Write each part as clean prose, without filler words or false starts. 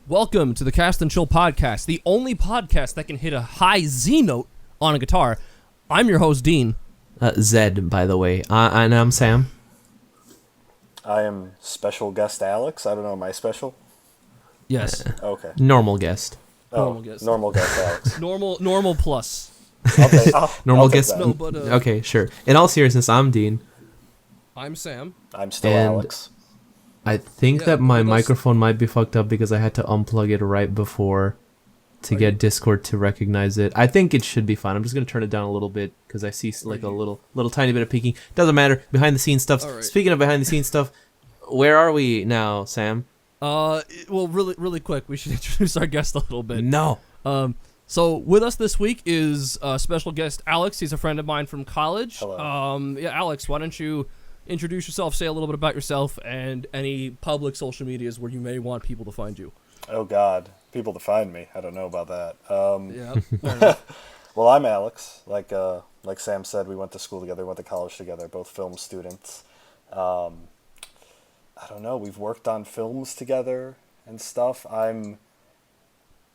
Welcome to the Cast and Chill podcast, the only podcast that can hit a high Z note on a guitar. I'm your host, Dean. Zed, by the way. And I'm Sam. I am special guest Alex. I don't know, am I special? Yes. Okay. Normal guest. Normal guest Alex. Normal plus. Okay. Normal I'll take guest. that. No, but, Okay, sure. In all seriousness, I'm Dean. I'm Sam. I'm still And- Alex. I think Yeah, that my that's- microphone might be fucked up because I had to unplug it right before to get Discord to recognize it. I think it should be fine. I'm just going to turn it down a little bit because I see like a little tiny bit of peaking. Doesn't matter. Behind the scenes stuff. All right. Speaking of behind the scenes stuff, where are we now, Sam? Well, really quick, we should introduce our guest a little bit. No. So with us this week is special guest Alex. He's a friend of mine from college. Hello. Yeah, Alex, why don't you introduce yourself, say a little bit about yourself, and any public social medias where you may want people to find you. Oh, God. People to find me. I don't know about that. Yeah. Well, I'm Alex. Like Sam said, we went to school together, went to college together, both film students. I don't know. We've worked on films together and stuff. I'm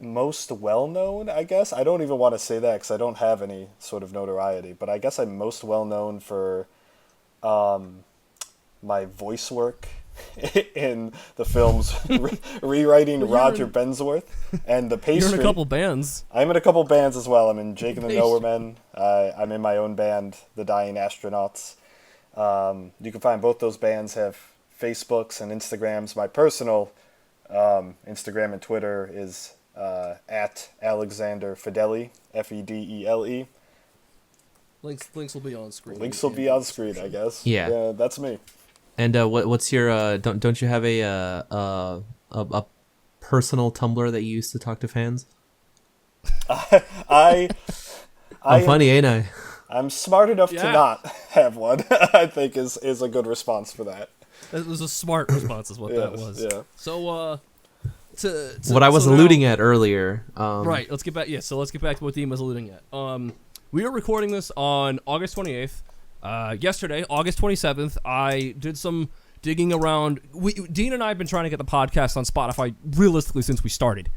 most well-known, I guess. I don't even want to say that because I don't have any sort of notoriety, but I guess I'm most well-known for my voice work in the films rewriting Roger Bensworth and the pastry. You're in a couple bands. I'm in a couple bands as well. I'm in Jake and the Nowhere Men. I'm in my own band, The Dying Astronauts. You can find both those bands have Facebooks and Instagrams. My personal Instagram and Twitter is at Alexander Fedele, Fedele. Links will be on screen. Links will be on screen, I guess. Yeah. That's me. And what's your don't you have a personal Tumblr that you use to talk to fans? I'm funny, ain't I? I'm smart enough to Yeah. not have one. I think is a good response for that. That was a smart response, is what that Yes, was. yeah. So, What I was so now- alluding at earlier. Right, let's get back. Yeah, so let's get back to what Dean was alluding at. We are recording this on August 28th. Yesterday, August 27th, I did some digging around. Dean and I have been trying to get the podcast on Spotify realistically since we started.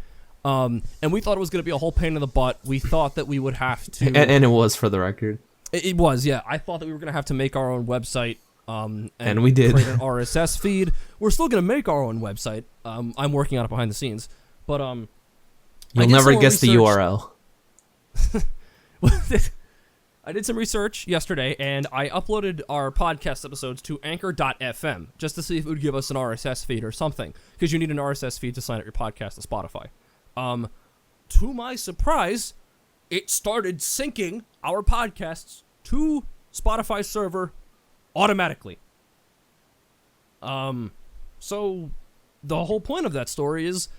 And we thought it was going to be a whole pain in the butt. We thought that we would have to... And it was, for the record. It was, yeah. I thought that we were going to have to make our own website. And we did. Create an RSS feed. We're still going to make our own website. I'm working on it behind the scenes. But You'll never guess the URL. I did some research yesterday, and I uploaded our podcast episodes to anchor.fm just to see if it would give us an RSS feed or something, because you need an RSS feed to sign up your podcast to Spotify. To my surprise, it started syncing our podcasts to Spotify's server automatically. So the whole point of that story is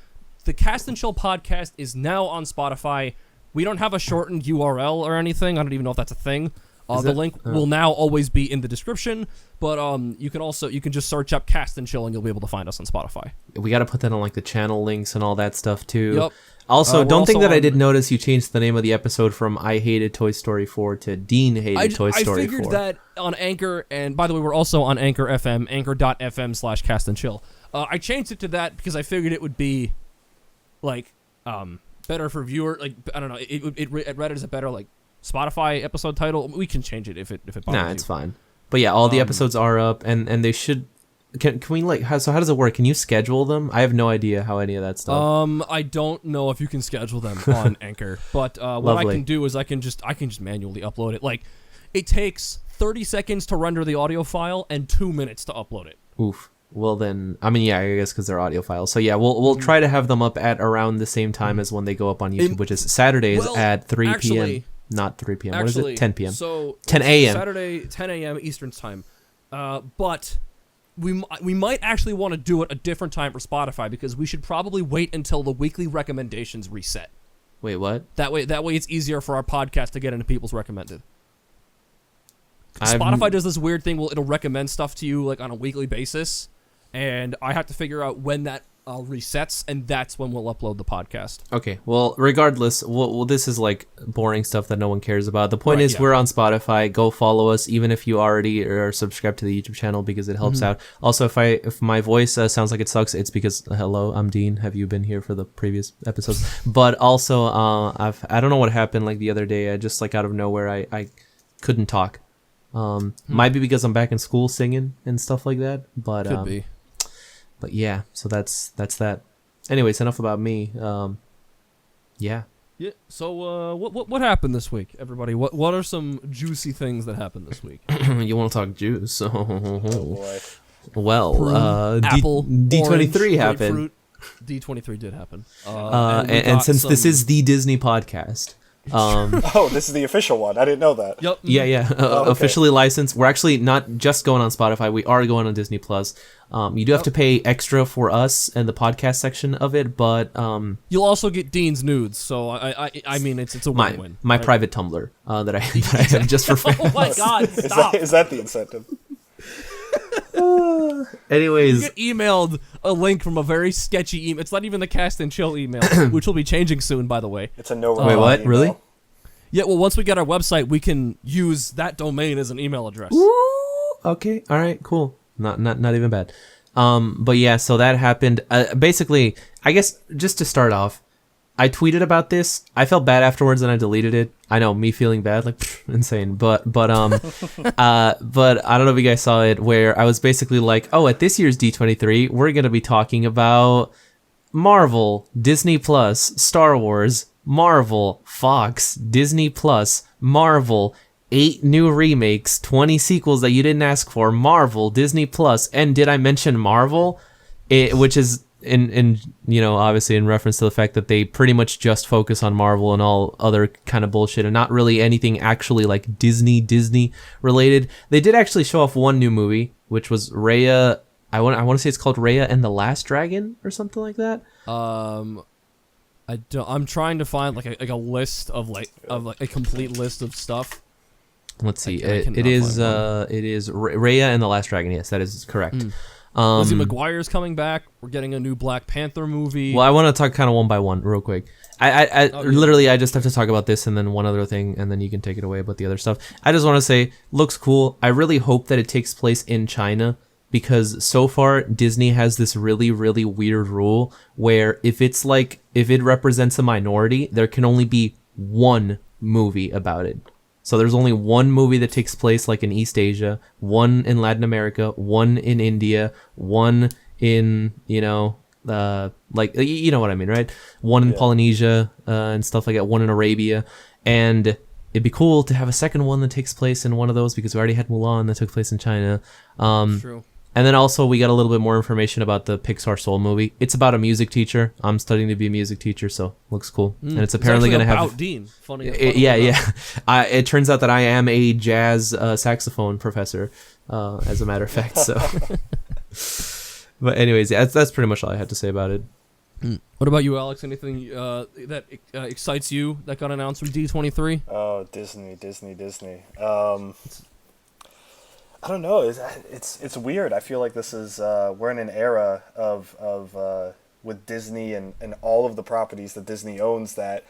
the Cast and Chill podcast is now on Spotify. We don't have a shortened URL or anything. I don't even know if that's a thing. The link will now always be in the description, but you can just search up Cast and Chill and you'll be able to find us on Spotify. We got to put that on like the channel links and all that stuff too. Yep. Also, We're don't think also that I on- did notice you changed the name of the episode from I Hated Toy Story 4 to Dean Hated Toy Story 4. I figured that on Anchor, and by the way, we're also on Anchor FM, anchor.fm/Cast and Chill. I changed it to that because I figured it would be like better for viewer. Like, I don't know, it read it as a better like Spotify episode title. We can change it if it bothers Nah, you. it's fine. But yeah, all the episodes are up, and they should. Can we like? How does it work? Can you schedule them? I have no idea how any of that stuff. I don't know if you can schedule them on Anchor, but what I Lovely. can do is I can just manually upload it. Like, it takes 30 seconds to render the audio file and 2 minutes to upload it. Oof. Well then, I mean, yeah, I guess because they're audio files. So yeah, we'll try to have them up at around the same time as when they go up on YouTube, which is Saturdays at 3 p.m. Not 3 p.m. What is it? 10 p.m. So 10 a.m. Saturday, 10 a.m. Eastern time. But we might actually want to do it a different time for Spotify because we should probably wait until the weekly recommendations reset. Wait, what? That way it's easier for our podcast to get into people's recommended. Spotify does this weird thing. It'll recommend stuff to you like on a weekly basis, and I have to figure out when that resets, and that's when we'll upload the podcast. Okay, well, regardless, well, this is like boring stuff that no one cares about. The point Right, is, yeah. we're on Spotify. Go follow us, even if you already are subscribed to the YouTube channel, because it helps out. Also, if my voice sounds like it sucks, it's because hello, I'm Dean. Have you been here for the previous episodes? But also, I don't know what happened like the other day. I just like out of nowhere, I couldn't talk. Might be because I'm back in school singing and stuff like that. But Could be. But yeah, so that's that. Anyways, enough about me. Yeah. Yeah. So, what happened this week, everybody? What are some juicy things that happened this week? You want to talk juice? Oh boy. Well, Prune, apple, D23 orange, happened. grapefruit. D23 did happen. And since this is the Disney podcast, Oh, this is the official one. I didn't know that. Yep. yeah, okay. officially licensed. We're actually not just going on Spotify. We are going on Disney Plus. You do have to pay extra for us and the podcast section of it, but You'll also get Dean's nudes, so I mean it's a win-win. my right? private Tumblr that I have just for fans. Oh my God! Stop. Is that the incentive? Anyways, You get emailed a link from a very sketchy email. It's not even the Cast and Chill email, which will be changing soon, by the way. It's a no. Wait, what? email. Really? Yeah, well, once we get our website, we can use that domain as an email address. okay, all right, cool. Not even bad. But yeah, so that happened. Basically, I guess just to start off, I tweeted about this. I felt bad afterwards and I deleted it. I know, me feeling bad, like insane. But but I don't know if you guys saw it, where I was basically like, oh, at this year's D23, we're gonna be talking about Marvel, Disney Plus, Star Wars, Marvel, Fox, Disney Plus, Marvel, 8 new remakes, 20 sequels that you didn't ask for, Marvel, Disney Plus, and did I mention Marvel? Which is in obviously in reference to the fact that they pretty much just focus on Marvel and all other kind of bullshit and not really anything actually like Disney related. They did actually show off one new movie, which was Raya. I want to say it's called Raya and the Last Dragon or something like that. I'm trying to find like a list of a complete list of stuff. Let's see. I It cannot is find Raya and the Last Dragon. Yes, that is correct. Lizzie McGuire's coming back. We're getting a new Black Panther movie. Well, I want to talk kind of one by one real quick. Literally, I just have to talk about this and then one other thing, and then you can take it away about the other stuff. I just want to say, looks cool. I really hope that it takes place in China, because so far Disney has this really, really weird rule where if it represents a minority, there can only be one movie about it. So there's only one movie that takes place like in East Asia, one in Latin America, one in India, one in, like, you know what I mean, right? One in Polynesia and stuff like that, one in Arabia. And it'd be cool to have a second one that takes place in one of those, because we already had Mulan that took place in China. True. And then also we got a little bit more information about the Pixar Soul movie. It's about a music teacher. I'm studying to be a music teacher, so looks cool. And it's apparently going to have... Dean. Funny. Yeah. It turns out that I am a jazz saxophone professor, as a matter of fact. So, but anyways, that's pretty much all I had to say about it. What about you, Alex? Anything that excites you that got announced from D23? Oh, Disney. I don't know. It's weird. I feel like this is we're in an era of with Disney and all of the properties that Disney owns that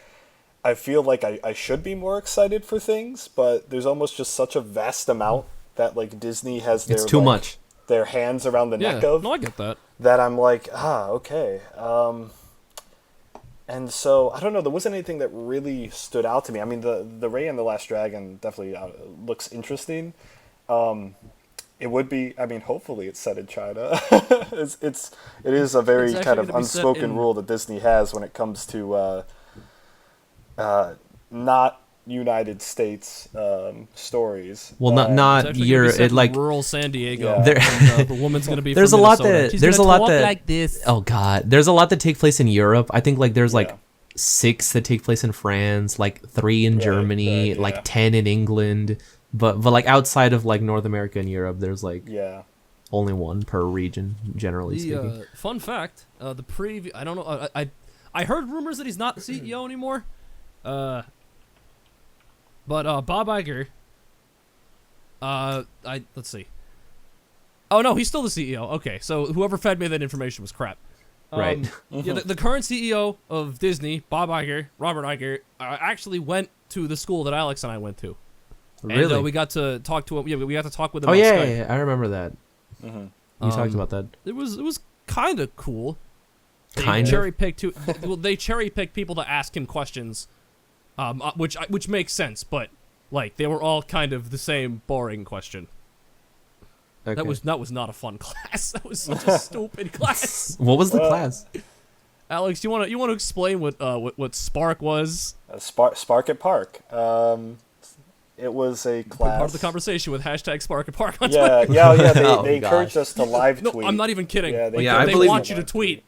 I feel like I should be more excited for things, but there's almost just such a vast amount that like Disney has their It's too much. Their hands around the neck of. No, I get that. That I'm like, okay. And so, I don't know, there wasn't anything that really stood out to me. I mean, the Raya and the Last Dragon definitely looks interesting. It would be, I mean, hopefully it's set in China. It is a very kind of unspoken rule that Disney has when it comes to not United States stories. Well, not Europe. Like rural San Diego. Yeah. And, the woman's gonna be. There's from a lot Minnesota. that She's there's a gonna lot talk that like this. Oh God, there's a lot that take place in Europe. I think like there's like 6 that take place in France, like 3 in Germany, like 10 in England. But like outside of like North America and Europe, there's like only 1 per region, generally speaking. Fun fact: the preview. I don't know. I heard rumors that he's not the CEO anymore. But Bob Iger. Let's see. Oh no, he's still the CEO. Okay, so whoever fed me that information was crap. Right. Yeah, the current CEO of Disney, Robert Iger, actually went to the school that Alex and I went to. Really? And we got to talk to him. Yeah, we got to talk with him. Oh on yeah, Skype. I remember that. You talked about that. It was kind of cool. Kind of. They cherry picked people to ask him questions, which makes sense. But like they were all kind of the same boring question. Okay. That was not a fun class. That was such a stupid class. What was the class? Alex, you want to explain what Spark was? Spark at Park. It was a class. Part of the conversation with hashtag Spark at Park on Yeah, Twitter. yeah. They, Oh, they encouraged gosh. us to live tweet. No, I'm not even kidding. Yeah, I they believe want you. you to tweet.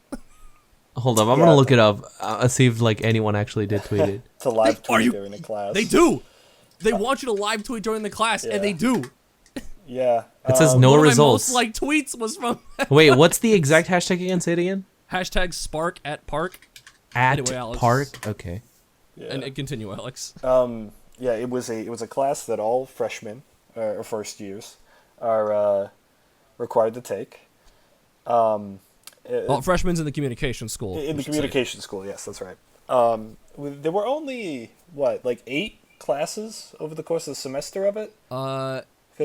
Hold up, I'm Yeah. gonna look it up. See if like anyone actually did tweet it. To live Are tweet you- during the class. They do. They want you to live tweet during the class, and they do. Yeah. It says no One of results. my most liked tweets was from Wait, what's the exact hashtag again? Say it again. hashtag Spark at Park. At Anyway, Alex. Park. Okay. Yeah. And continue, Alex. Yeah, it was a class that all freshmen or first years are required to take. Well, freshmen's in the communication school. In we the should communication school, yes, that's right. There were only like 8 classes over the course of the semester of it.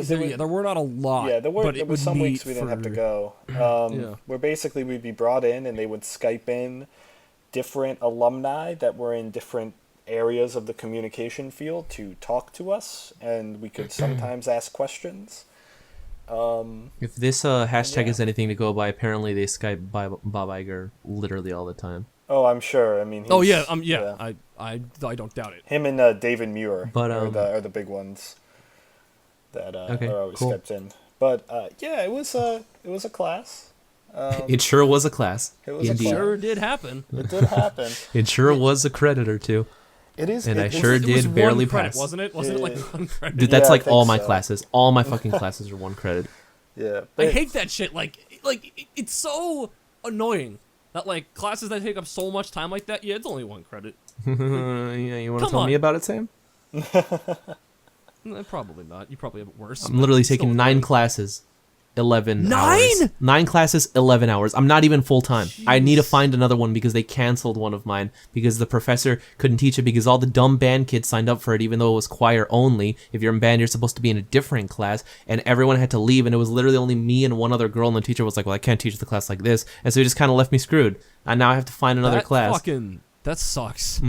Say. There were not a lot. Yeah, there were. But There it were would some meet weeks we didn't have to for- go. Yeah. Where basically we'd be brought in and they would Skype in different alumni that were in different areas of the communication field to talk to us, and we could sometimes ask questions. If this hashtag Yeah. is anything to go by, apparently they Skype Bob Iger literally all the time. Oh, I'm sure. I mean. Oh he's- yeah. I don't doubt it. Him and David Muir But, are the big ones that Okay, are always cool. Skyped in. But yeah, it was a class. It sure was a class. It was a Indeed. class. Sure did happen. It did happen. It sure was a credit or two. It is. And I it is- sure It was did barely one credit, pass. wasn't it? Wasn't it like Yeah. one credit? Dude, that's Yeah, I like think all my so. classes. All my fucking classes are one credit. Yeah. I but- hate that shit. Like it's so annoying that like classes that take up so much time like that. Yeah, it's only one credit. Yeah, you want to Come tell on. me about it, Sam? Probably not. You probably have it worse. I'm literally but still taking 9 annoying. classes, 11 9? hours. 9 classes, 11 hours. I'm not even full time. I need to find another one because they canceled one of mine because the professor couldn't teach it because all the dumb band kids signed up for it even though it was choir only. If you're in band, you're supposed to be in a different class, and everyone had to leave, and it was literally only me and one other girl, and the teacher was like, well, I can't teach the class like this, and so he just kind of left me screwed. And now I have to find another class. That sucks.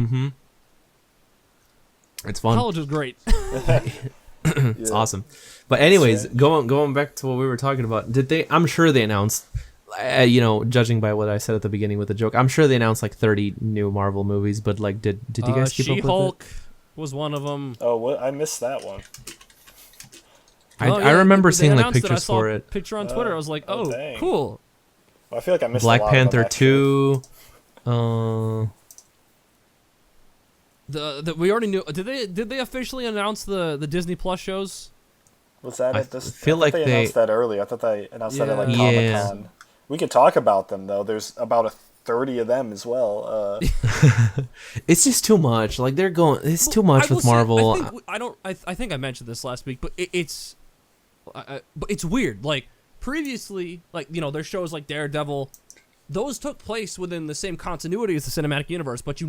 It's fun. College is great. It's awesome. But anyways, going back to what we were talking about, did they? I'm sure they announced. Judging by what I said at the beginning with the joke, I'm sure they announced like 30 new Marvel movies. But like, did you guys keep up with it? She-Hulk was one of them. Oh, what? I missed that one. I remember seeing like pictures for it. Picture on Twitter. I was like, oh, oh, dang. cool. Well, I feel like I missed Black a lot of them, Panther actually. 2. We already knew. Did they officially announce the Disney Plus shows? Was that I at this? feel I thought like they they- announced that early. I thought they announced that at like Yeah. Comic Con. We could talk about them though. There's about 30 of them as well. It's just too much. Like they're going. It's too much I will with say, Marvel. I think I mentioned this last week, but but it's weird. Like previously, like there's shows like Daredevil. Those took place within the same continuity as the cinematic universe, but you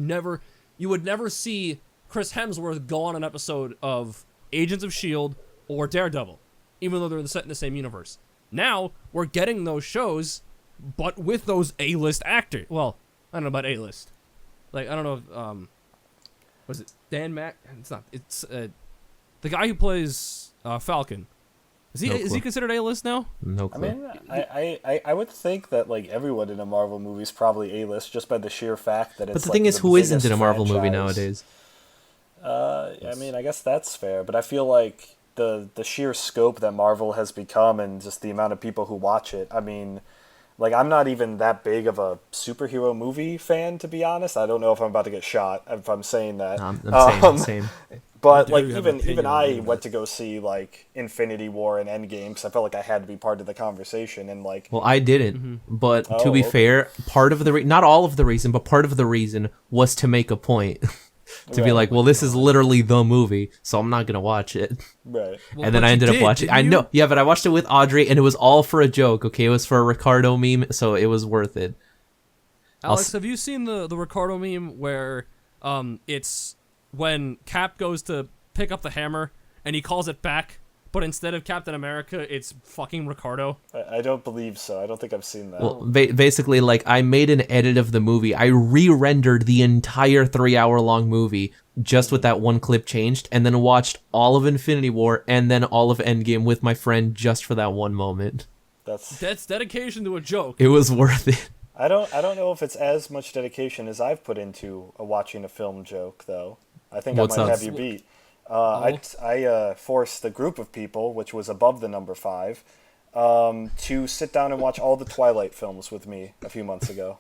would never see Chris Hemsworth go on an episode of Agents of S.H.I.E.L.D. or Daredevil, even though they're set in the same universe. Now, we're getting those shows, but with those A-list actors. Well, I don't know about A-list. Like, I don't know if, was it Dan Mack? It's not. It's, the guy who plays, Falcon. Is he No is he clue. considered A-list now? No I clue. mean, I would think that like everyone in a Marvel movie is probably A-list just by the sheer fact that it's. But the like, thing is, who isn't biggest in a Marvel movie franchise. nowadays? I mean, I guess that's fair, but I feel like the sheer scope that Marvel has become and just the amount of people who watch it. I mean, like I'm not even that big of a superhero movie fan, to be honest. I don't know if I'm about to get shot if I'm saying that. I'm same. But How like dare you have an even opinion I on that. went to go see like Infinity War and Endgame because I felt like I had to be part of the conversation and like Well, I didn't. But to Oh, be okay. fair, part of the not all of the reason, but part of the reason was to make a point. To be Right. like, well, this is literally the movie, so I'm not gonna watch it. right. Well, And then but I you ended up did, watching. didn't I you? know, yeah, but I watched it with Audrey, and it was all for a joke. Okay, it was for a Ricardo meme, so it was worth it. Alex, have you seen the Ricardo meme where it's when Cap goes to pick up the hammer and he calls it back, but instead of Captain America, it's fucking Ricardo? I don't believe so. I don't think I've seen that. Well, basically, like, I made an edit of the movie. I re-rendered the entire 3-hour-long movie just with that one clip changed, and then watched all of Infinity War and then all of Endgame with my friend just for that one moment. That's dedication to a joke. It was worth it. I don't know if it's as much dedication as I've put into watching a film joke, though. I think What's I might up? have you beat. I forced a group of people, which was above the number 5, to sit down and watch all the Twilight films with me a few months ago.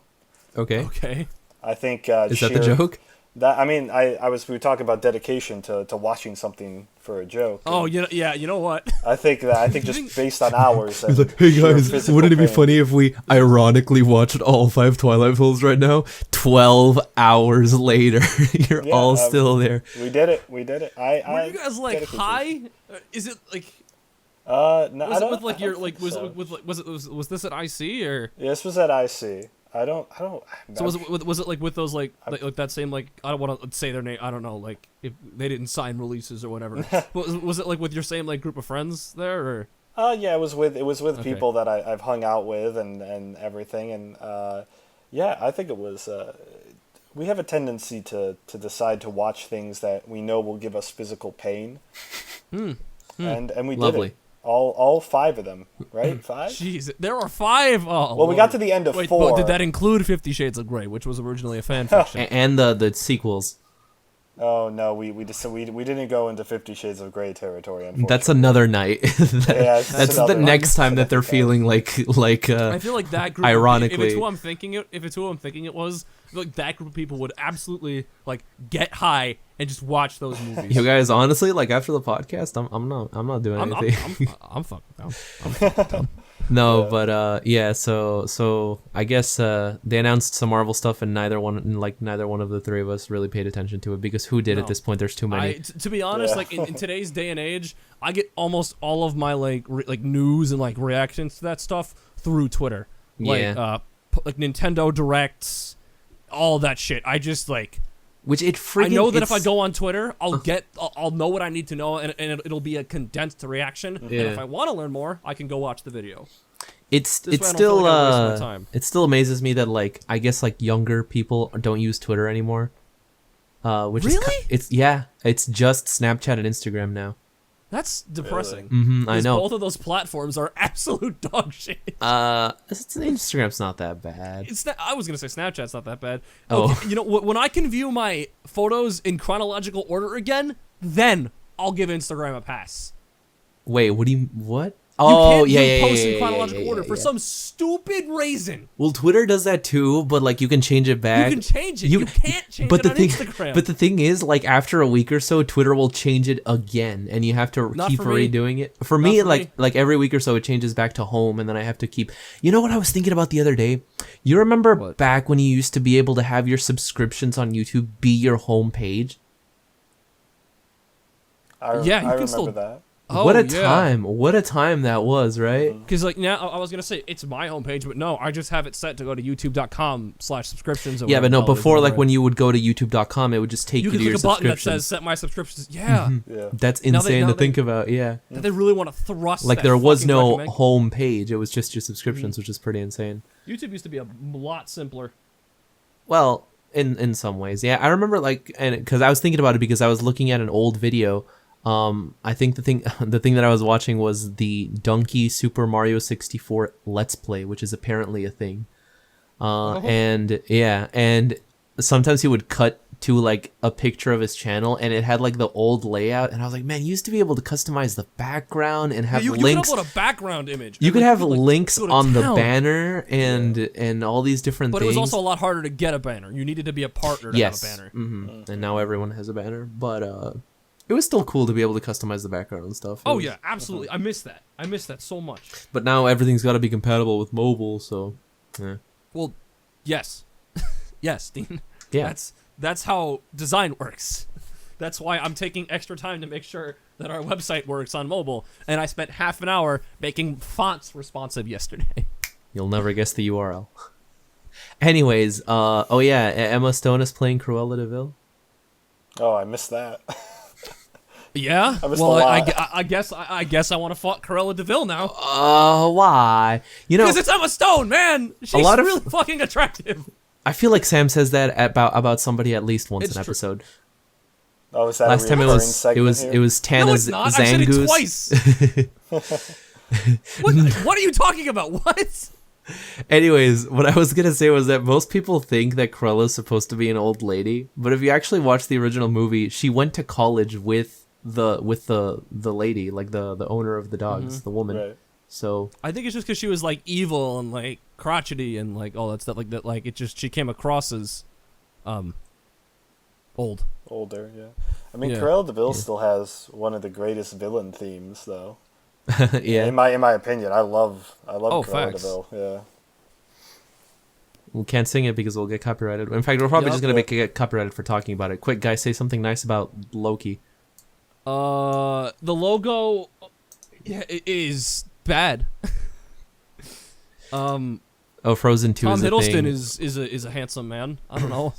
Okay. I think Is that the joke? That we were talking about dedication to watching something for a joke. Oh, you know what? I think just based on hours. He's like, hey guys, wouldn't it be funny if we ironically watched all 5 Twilight films right now? 12 hours later, you're all still there. We did it. Were you guys like high? Is it like? No, Was it with like your like? Was this at IC or? Yeah, this was at IC. I don't. So was it like with those like that same like, I don't want to say their name, I don't know, like if they didn't sign releases or whatever. was it like with your same like group of friends there or? Yeah, it was with Okay. people that I've hung out with and everything, and yeah, I think it was. We have a tendency to decide to watch things that we know will give us physical pain, and we did Lovely. it. All 5 of them, right? 5? Jeez, there are 5. Oh, Well, we got to the end of Wait, 4. but did that include 50 Shades of Grey, which was originally a fan fiction? And the sequels. Oh no, we didn't go into 50 Shades of Grey territory. Unfortunately, That's another night. That's another the night. next time that they're feeling like I feel like that group. ironically, if it's who I'm thinking it was, I feel like that group of people would absolutely like get high and just watch those movies. you guys, honestly, like after the podcast, I'm not doing anything. I'm fucking down. I'm fucking down. No, but yeah. So I guess they announced some Marvel stuff, and neither one of the 3 of us really paid attention to it because who did No. at this point? There's too many. To be honest, like in today's day and age, I get almost all of my like news and like reactions to that stuff through Twitter. Like Yeah. like Nintendo Directs, all that shit. I just like. Which it freaking. I know that if I go on Twitter, I'll know what I need to know, and it'll be a condensed reaction. Yeah. And if I want to learn more, I can go watch the video. It's This way I don't still feel like I'm wasting my time. it still amazes me that like I guess like younger people don't use Twitter anymore. Which Really? it's just Snapchat and Instagram now. That's depressing. I Because know. both of those platforms are absolute dog shit. Instagram's not that bad. I was gonna say Snapchat's not that bad. Oh. Okay, you know, when I can view my photos in chronological order again, then I'll give Instagram a pass. Wait, what? You Oh, can't yeah, view yeah, posts yeah, in yeah, chronological yeah, order yeah, for yeah. some stupid reason. Well, Twitter does that too, but like you can change it back. You can change it. You can't change it on Instagram. But the thing is, like after a week or so, Twitter will change it again, and you have to Not keep for me. redoing it. For me, for like me. like every week or so, it changes back to home, and then I have to keep. You know what I was thinking about the other day? You remember What? back when you used to be able to have your subscriptions on YouTube be your home page? I Yeah, you can remember still- that. Oh, What a yeah. time! What a time that was, right? Because like now, I was gonna say it's my homepage, but no, I just have it set to go to youtube.com/subscriptions. Yeah, but no, before like when you would go to youtube.com, it would just take you you, can to your click a button that subscriptions. says "Set my subscriptions." Yeah, Yeah. That's Now insane now to think about. Yeah. that they really want to thrust. Like that there was fucking no recommend- home page; it was just your subscriptions, which is pretty insane. YouTube used to be a lot simpler. Well, in some ways, yeah. I remember like, and because I was thinking about it because I was looking at an old video. I think the thing that I was watching was the Donkey Super Mario 64 Let's Play, which is apparently a thing. And yeah, and sometimes he would cut to like a picture of his channel, and it had like the old layout, and I was like, man, you used to be able to customize the background and have You links. could upload a background image. You and, could like, have like, links go to on the town. banner and all these different But things. it was also a lot harder to get a banner. You needed to be a partner to yes, have a banner. And now everyone has a banner. But it was still cool to be able to customize the background and stuff. It Oh was- yeah, absolutely. I miss that. I miss that so much. But now everything's got to be compatible with mobile, so yeah. Well, yes, yes, Dean. Yeah. That's how design works. That's why I'm taking extra time to make sure that our website works on mobile. And I spent half an hour making fonts responsive yesterday. You'll never guess the URL. Anyways, oh yeah, Emma Stone is playing Cruella de Vil. Oh, I missed that. Yeah. I missed Well, a lot. I guess I want to fuck Cruella de Vil now. Why? You know, Because it's Emma Stone, man. She's lot of- really fucking attractive. I feel like Sam says that about somebody at least once It's an true. episode. Oh, is that Last a time it recurring was segment here? it was Tana No, it's not. I've said it Zangoose. twice. What are you talking about? What? Anyways, what I was gonna say was that most people think that Cruella's supposed to be an old lady, but if you actually watch the original movie, she went to college with the lady, like the owner of the dogs, the woman. Right. So I think it's just because she was like evil and like crotchety and like all that stuff like that. Like it just she came across as, old. Older, yeah. I mean, Yeah. Cruella de Vil still has one of the greatest villain themes, though. yeah, In my opinion, I love Oh, Cruella facts. de Vil. Yeah. we can't sing it because we'll get copyrighted. In fact, we're probably Yup. just gonna get copyrighted for talking about it. Quick, guys, say something nice about Loki. The logo, yeah, it is bad. Oh, Frozen 2 Tom is a Hiddleston thing. is a handsome man. I don't know.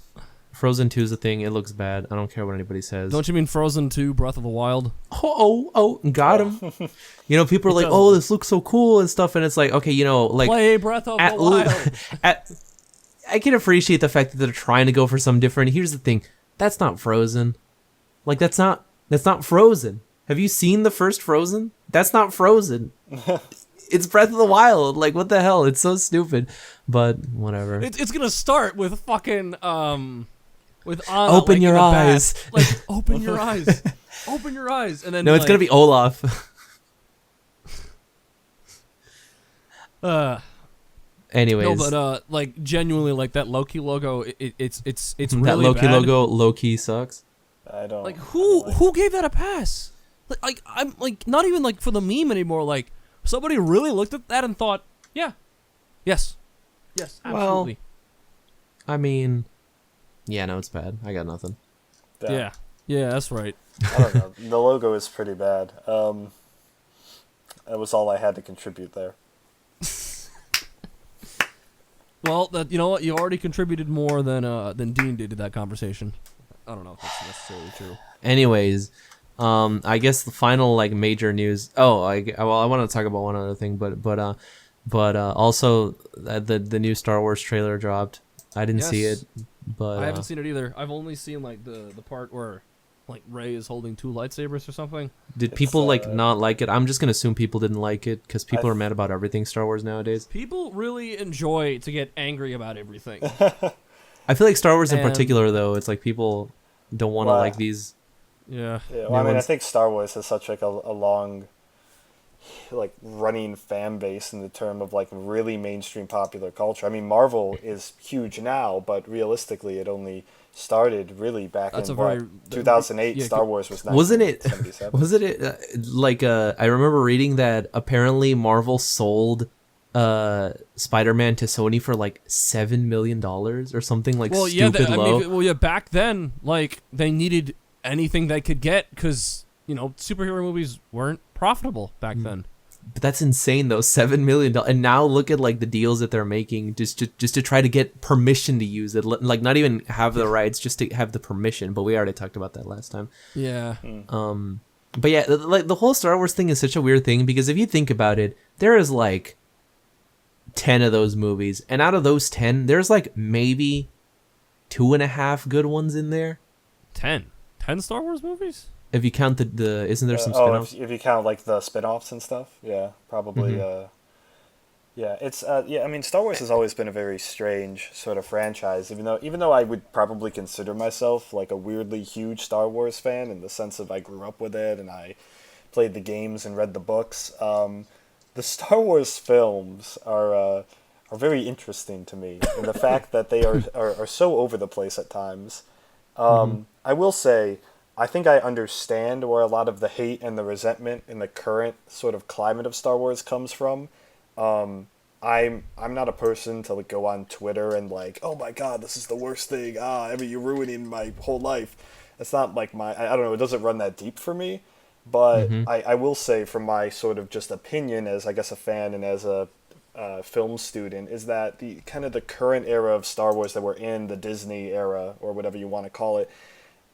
Frozen 2 is a thing. It looks bad. I don't care what anybody says. Don't you mean Frozen 2, Breath of the Wild? Oh, got him. You know, people are like, does oh, look- this looks so cool and stuff, and it's like, okay, you know, like Play Breath of at, the Wild. I can appreciate the fact that they're trying to go for some different. Here's the thing, that's not Frozen. Like that's not Frozen. Have you seen the first Frozen? That's not Frozen. It's Breath of the Wild. Like what the hell? It's so stupid. But whatever. It's gonna start with fucking with Anna, Open like, your in a bath. eyes. Like open your eyes, open your eyes, and then No, it's like, gonna be Olaf. Anyways, No, but like genuinely, like that Loki logo, it's that really Loki bad. logo low key sucks. I don't. Like I don't who gave that a pass? Like I'm like not even like for the meme anymore. Like somebody really looked at that and thought, yeah, yes, Well, absolutely, I mean, yeah, no, it's bad. I got nothing. Yeah. yeah, that's right. I don't know. The logo is pretty bad. That was all I had to contribute there. Well, that you know what, you already contributed more than Dean did to that conversation. I don't know if that's necessarily true. Anyways, I guess the final like major news. Oh, I want to talk about one other thing, but also the new Star Wars trailer dropped. I didn't see Yes. it, but I haven't seen it either. I've only seen like the part where like Rey is holding two lightsabers or something. did It's, people like not like it? I'm just gonna assume people didn't like it because people I- are mad about everything Star Wars nowadays. People really enjoy to get angry about everything. I feel like Star Wars in And- particular, though, it's like people don't want to Wow. like these. Yeah. Yeah, well, New I mean, I ones. think Star Wars has such like a long, like running fan base in the term of like really mainstream popular culture. I mean, Marvel is huge now, but realistically, it only started really back That's in a very- 2008. yeah, Star Wars was Wasn't it? 1977. Wasn't it like I remember reading that apparently Marvel sold Spider-Man to Sony for like $7 million or something like Well, yeah. stupid low. Well, yeah. Back then, like they needed anything they could get because you know superhero movies weren't profitable back then. But that's insane though, $7 million. And now look at like the deals that they're making just to try to get permission to use it. Like not even have the rights, just to have the permission. But we already talked about that last time. Yeah. But yeah, like the whole Star Wars thing is such a weird thing because if you think about it, there is like 10 of those movies, and out of those 10, there's like maybe 2.5 good ones in there. 10 Star Wars movies. If you count the isn't there some Oh, spin-offs? if you count like the spin-offs and stuff, yeah, probably. Mm-hmm. Yeah, it's yeah. I mean, Star Wars has always been a very strange sort of franchise. Even though I would probably consider myself like a weirdly huge Star Wars fan in the sense of I grew up with it and I played the games and read the books. The Star Wars films are very interesting to me in the fact that they are so over the place at times. I will say, I think I understand where a lot of the hate and the resentment in the current sort of climate of Star Wars comes from. I'm not a person to like go on Twitter and like, oh my god, this is the worst thing. You're ruining my whole life. It's not like I don't know. It doesn't run that deep for me. But I will say, from my sort of just opinion as I guess a fan and as a film student, is that the kind of the current era of Star Wars that we're in, the Disney era or whatever you want to call it,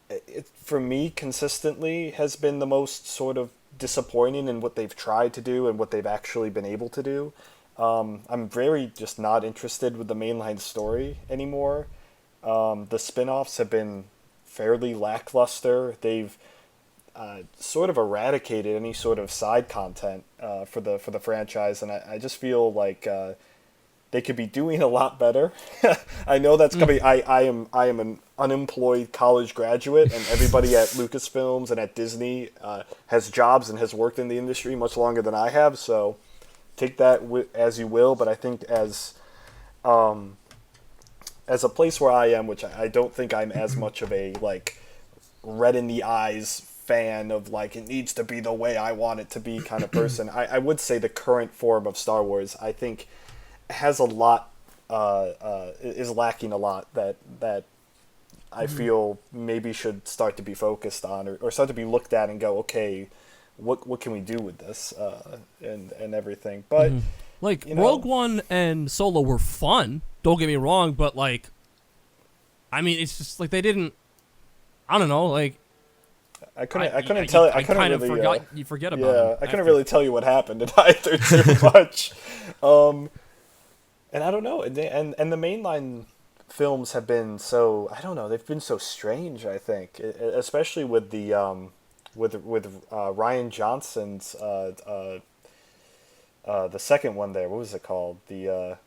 it for me consistently has been the most sort of disappointing in what they've tried to do and what they've actually been able to do. I'm very just not interested with the mainline story anymore. The spin-offs have been fairly lackluster. They've sort of eradicated any sort of side content for the franchise, and I just feel like they could be doing a lot better. I know that's coming. I am an unemployed college graduate, and everybody at Lucasfilms and at Disney has jobs and has worked in the industry much longer than I have. So take that as you will. But I think as a place where I am, which I don't think I'm as much of a like red in the eyes fan of like it needs to be the way I want it to be kind of person. I would say the current form of Star Wars, I think, has a lot is lacking a lot that I feel maybe should start to be focused on or start to be looked at and go, okay, what can we do with this and everything. But like Rogue One and Solo were fun, don't get me wrong, but like I mean it's just like they didn't, I don't know, like I couldn't tell. I couldn't kind of really, forgot. You forget about. Yeah, I couldn't really tell you what happened in either too much. And I don't know. And the mainline films have been so, I don't know. They've been so strange. I think, especially with the with Ryan Johnson's the second one there. What was it called? The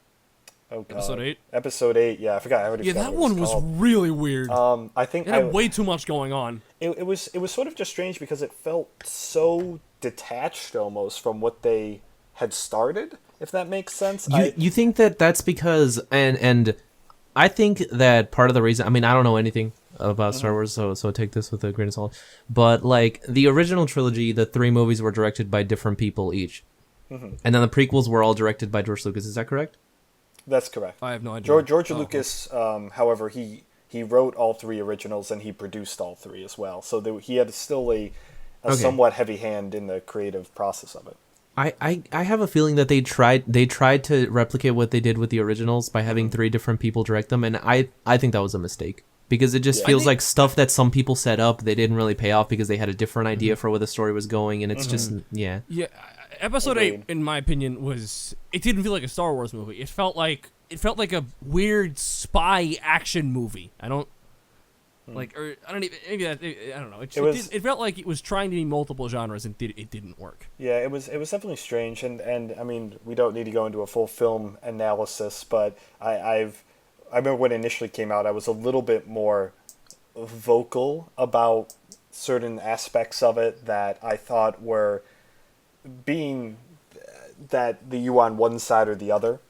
Episode 8? Episode 8, yeah, I forgot. I already yeah, forgot that what it one was called. really weird. I think it had way too much going on. It was sort of just strange because it felt so detached almost from what they had started, if that makes sense. You think that's because and I think that part of the reason, I mean, I don't know anything about Star Wars, so take this with a grain of salt. But like the original trilogy, the 3 movies were directed by different people each, and then the prequels were all directed by George Lucas. Is that correct? That's correct. I have no idea. George Lucas, however, he wrote all 3 originals and he produced all 3 as well. So he had still a somewhat heavy hand in the creative process of it. I have a feeling that they tried to replicate what they did with the originals by having 3 different people direct them, and I think that was a mistake. Because it just feels like stuff that some people set up, they didn't really pay off because they had a different idea for where the story was going, and it's just, yeah. Yeah, Episode 8, in my opinion, it didn't feel like a Star Wars movie. It felt like a weird spy action movie. I don't know. It felt like it was trying to be multiple genres and it didn't work. Yeah, it was definitely strange, and I mean, we don't need to go into a full film analysis, but I remember when it initially came out, I was a little bit more vocal about certain aspects of it that I thought were being that you on one side or the other.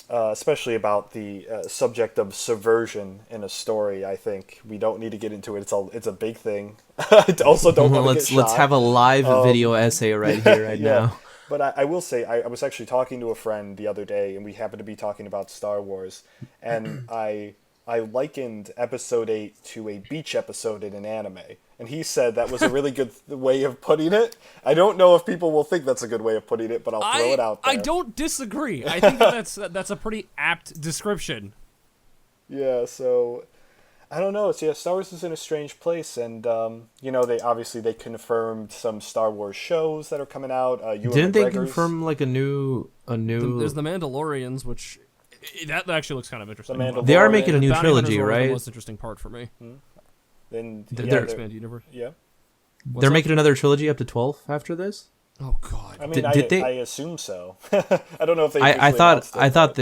Especially about the subject of subversion in a story. I think we don't need to get into it. It's a big thing. I also don't want to get shot. Let's have a live video essay right here, now. But I will say, I was actually talking to a friend the other day, and we happened to be talking about Star Wars, and I likened Episode 8 to a beach episode in an anime. And he said that was a really good way of putting it. I don't know if people will think that's a good way of putting it, but I'll throw it out there. I don't disagree. I think that's a pretty apt description. Yeah, so I don't know. Star Wars is in a strange place, and they confirmed some Star Wars shows that are coming out. Didn't they confirm like a new? There's the Mandalorians, which that actually looks kind of interesting. They are making a new trilogy, right? The most interesting part for me. Then they're expanded universe. Yeah. They're making another trilogy up to 12 after this. Oh God! I mean, did they? I assume so. I don't know if they. I thought that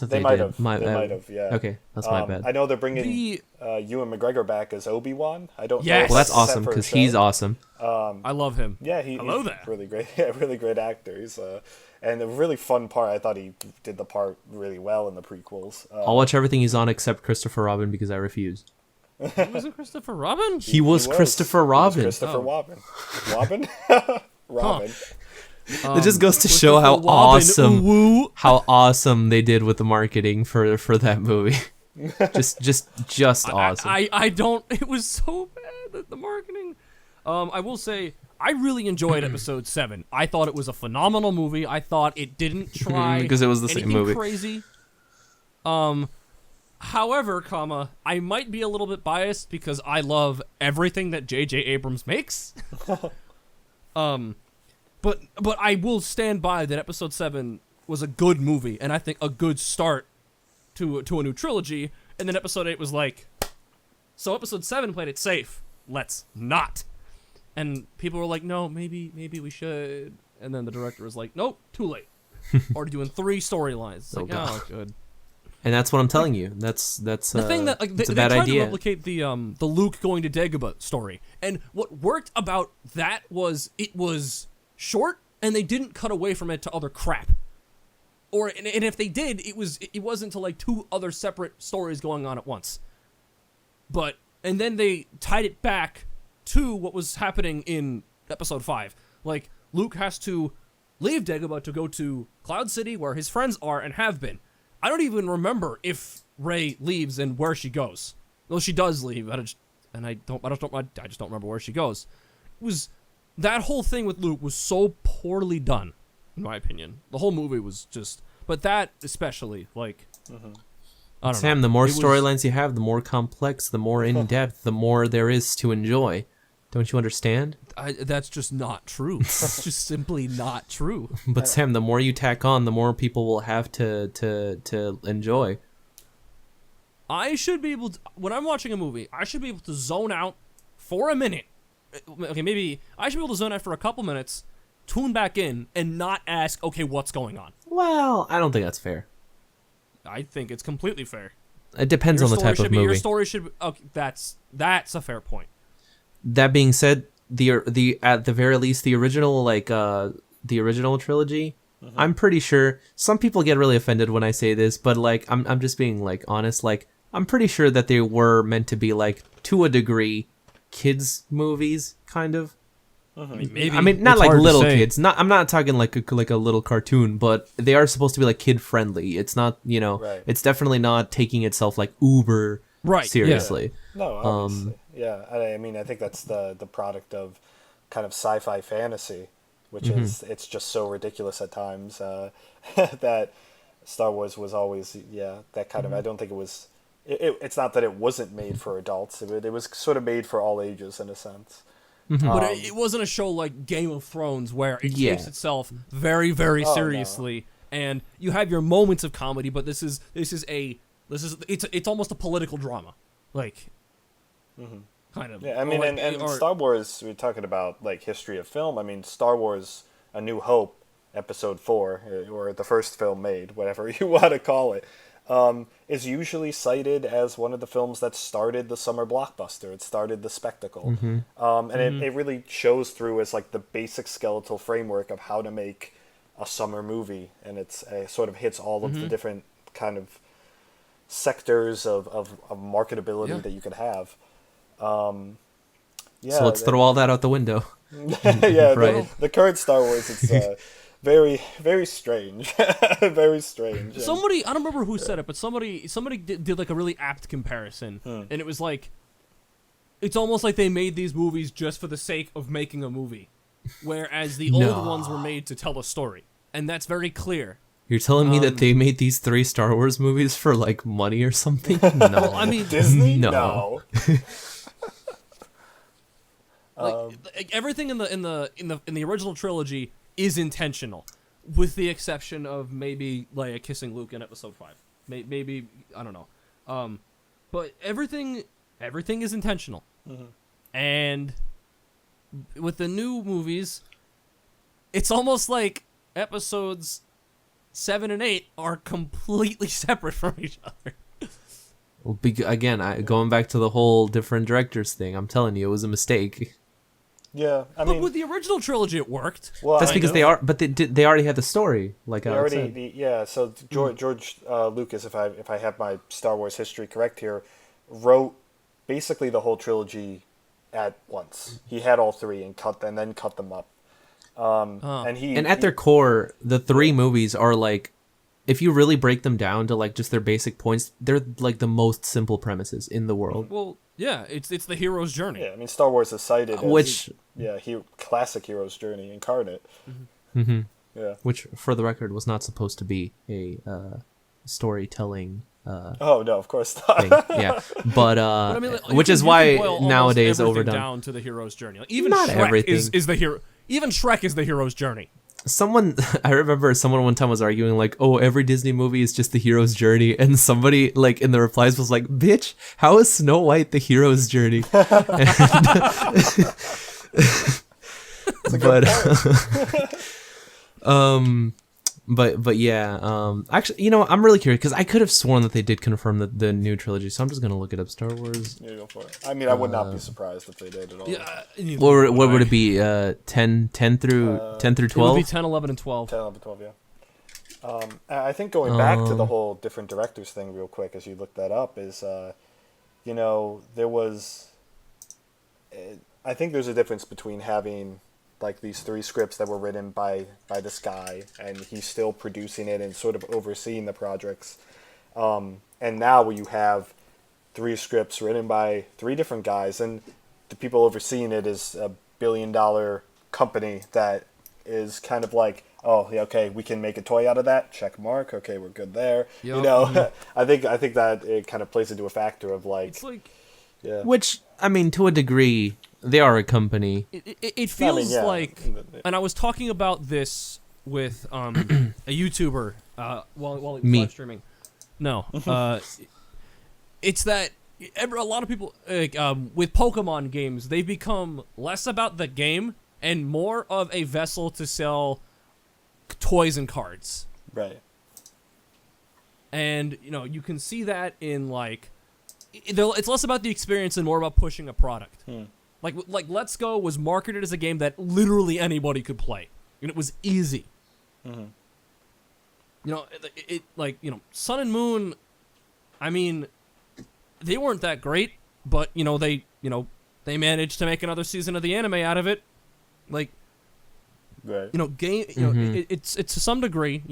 they might did. have. They might have. Yeah. Okay, that's my bad. I know they're bringing Ewan McGregor back as Obi-Wan. I don't. Yes. know. Well, that's awesome because he's awesome. I love him. Yeah, he's really great. Yeah, really great actor. He's and a really fun part. I thought he did the part really well in the prequels. I'll watch everything he's on except Christopher Robin because I refuse. Wasn't Christopher Robin? He was Christopher Robin. Christopher Robin. Robin. Robin. It just goes to show how awesome they did with the marketing for that movie. just awesome. I don't. It was so bad, the marketing. I will say I really enjoyed Episode 7. I thought it was a phenomenal movie. I thought it didn't try because it was the same anything movie. crazy. However, I might be a little bit biased because I love everything that J.J. Abrams makes. But I will stand by that Episode 7 was a good movie, and I think a good start to a new trilogy. And then Episode 8 was like, so Episode 7 played it safe. Let's not. And people were like, no, maybe we should. And then the director was like, nope, too late. Or doing 3 storylines. It's like, oh, good. And that's what I'm telling you. That's the thing that like, they a bad tried idea. to replicate the Luke going to Dagobah story, and what worked about that was it was short, and they didn't cut away from it to other crap. And if they did, it wasn't to like 2 other separate stories going on at once. And then they tied it back to what was happening in Episode 5. Like Luke has to leave Dagobah to go to Cloud City, where his friends are and have been. I don't even remember if Rey leaves and where she goes. Well, she does leave, I just don't remember where she goes. It was that whole thing with Luke was so poorly done, in my opinion. The whole movie was just, but that especially, like, I don't Sam, know. the more It was- storylines you have, the more complex, the more in depth, the more there is to enjoy. Don't you understand? That's just not true. It's just simply not true. But Sam, the more you tack on, the more people will have to enjoy. I should be able to, when I'm watching a movie, I should be able to zone out for a minute. Okay, maybe I should be able to zone out for a couple minutes, tune back in, and not ask, okay, what's going on? Well, I don't think that's fair. I think it's completely fair. It depends on the type of movie. Your story should be, okay, that's a fair point. That being said, the at the very least, the original the original trilogy, I'm pretty sure some people get really offended when I say this, but like I'm just being like honest. Like I'm pretty sure that they were meant to be like to a degree kids movies, kind of. Maybe. I mean, not It's like hard to little say. kids. I'm not talking like a little cartoon, but they are supposed to be like kid friendly. It's not, Right. It's definitely not taking itself like uber Right, yeah. seriously. No, obviously. Yeah, I mean, I think that's the product of kind of sci-fi fantasy, which is, it's just so ridiculous at times that Star Wars was always, that kind of, I don't think it was, it's not that it wasn't made for adults, it was sort of made for all ages in a sense. But it wasn't a show like Game of Thrones where it Yeah. takes itself very, very no. seriously, and you have your moments of comedy. But it's almost a political drama, like kind of. Yeah, I mean, Or like- and or- Star Wars, we're talking about like history of film. I mean, Star Wars: A New Hope, Episode 4, or the first film made, whatever you want to call it, is usually cited as one of the films that started the summer blockbuster. It started the spectacle, and it really shows through as like the basic skeletal framework of how to make a summer movie, and it sort of hits all of the different kind of sectors of marketability that you could have. So let's throw all that out the window. yeah, Right. the current Star Wars, it's very, very strange. Very strange. And- Somebody, I don't remember who said it, but somebody did like a really apt comparison, and it was like, it's almost like they made these movies just for the sake of making a movie, whereas the old ones were made to tell a story, and that's very clear. You're telling me that they made these 3 Star Wars movies for like money or something? No. I mean, Disney? No. like everything in the original trilogy is intentional, with the exception of maybe Leia kissing Luke in Episode 5. Maybe I don't know, but everything is intentional, and with the new movies, it's almost like Episodes 7 and 8 are completely separate from each other. Well, again, going back to the whole different directors thing, I'm telling you, it was a mistake. Yeah, I But mean, with the original trilogy, it worked. well, That's I because know. they already had the story, like They Alex already, said. so George Lucas, if I have my Star Wars history correct here, wrote basically the whole trilogy at once. He had all 3 and then cut them up. And And at their core, the 3 movies are like if you really break them down to like just their basic points, they're like the most simple premises in the world. Well, yeah, it's the hero's journey. Yeah, I mean, Star Wars is cited as Which classic hero's journey incarnate. Mhm. Yeah. Which, for the record, was not supposed to be a storytelling Oh no, of course not. thing. Yeah, but I mean, like, which you is can why boil almost nowadays everything overdone. down to the hero's journey. Like, even Not Shrek everything. is the hero. Even Shrek is the hero's journey. I remember someone one time was arguing like, "Oh, every Disney movie is just the hero's journey," and somebody like in the replies was like, "Bitch, how is Snow White the hero's journey?" But yeah, actually, I'm really curious because I could have sworn that they did confirm the new trilogy, so I'm just gonna look it up. Star Wars. Yeah, go for it. I mean, I would not be surprised if they did at all. Yeah. What would it be? 10 through 10 through It would 12. be 10, 11, and 12. 10, 11, 12, yeah. I think going back to the whole different directors thing real quick as you look that up is, there was... I think there's a difference between having like these 3 scripts that were written by this guy and he's still producing it and sort of overseeing the projects. And now where you have 3 scripts written by 3 different guys and the people overseeing it is a $1 billion company that is kind of like, oh, yeah, okay, we can make a toy out of that. Check mark. Okay, we're good there. Yep. I think that it kind of plays into a factor of like, It's like yeah, Which, I mean, to a degree, they are a company. it feels yeah. like, and I was talking about this with a YouTuber while he was Me. live streaming. No, it's that a lot of people with Pokemon games, they've become less about the game and more of a vessel to sell toys and cards. right. And you can see that in like, it's less about the experience and more about pushing a product. Like Let's Go was marketed as a game that literally anybody could play, and it was easy. Sun and Moon, I mean, they weren't that great, but they managed to make another season of the anime out of it. Like, Right. it's to some degree,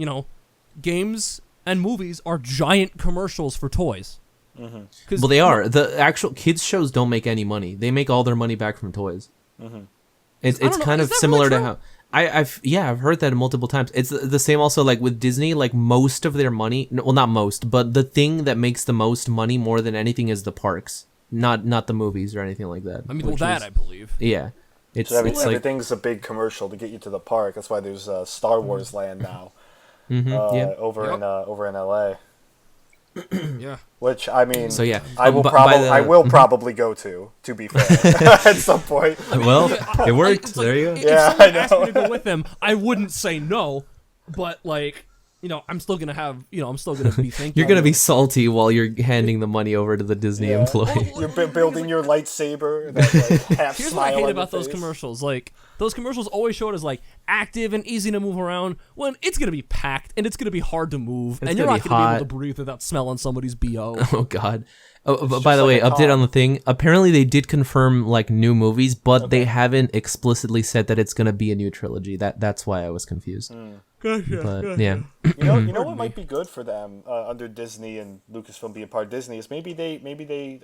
games and movies are giant commercials for toys. Well, they are. The actual kids shows don't make any money. They make all their money back from toys. It's know, kind is of that similar really to true? how I've heard that multiple times. It's the same also like with Disney. Like most of their money, well, not most, but the thing that makes the most money more than anything is the parks, not the movies or anything like that. I mean, I believe. Yeah, it's So it's like everything's a big commercial to get you to the park. That's why there's Star Wars Land now yeah. over in LA. Yeah. Which I mean, So, yeah. I will By the- probably go to be fair, at some point. Well, it worked. It's like, There you go. If Yeah, someone I asked me to know. go with them, I wouldn't say no, but like, I'm still gonna have, I'm still gonna be thinking. You're gonna be salty while you're handing the money over to the Disney Yeah. employee. You're building your lightsaber. That like, half Here's what I smile hate on about your those face. commercials. Like, those commercials always show it as like active and easy to move around when it's gonna be packed and it's gonna be hard to move, and you're gonna not be gonna be hot. able to breathe without smelling somebody's BO. Oh God. Oh, but by the like way, a update con. on the thing. Apparently, they did confirm like new movies, but they haven't explicitly said that it's gonna be a new trilogy. That's why I was confused. But yeah, You know what might be good for them under Disney and Lucasfilm being part of Disney is maybe they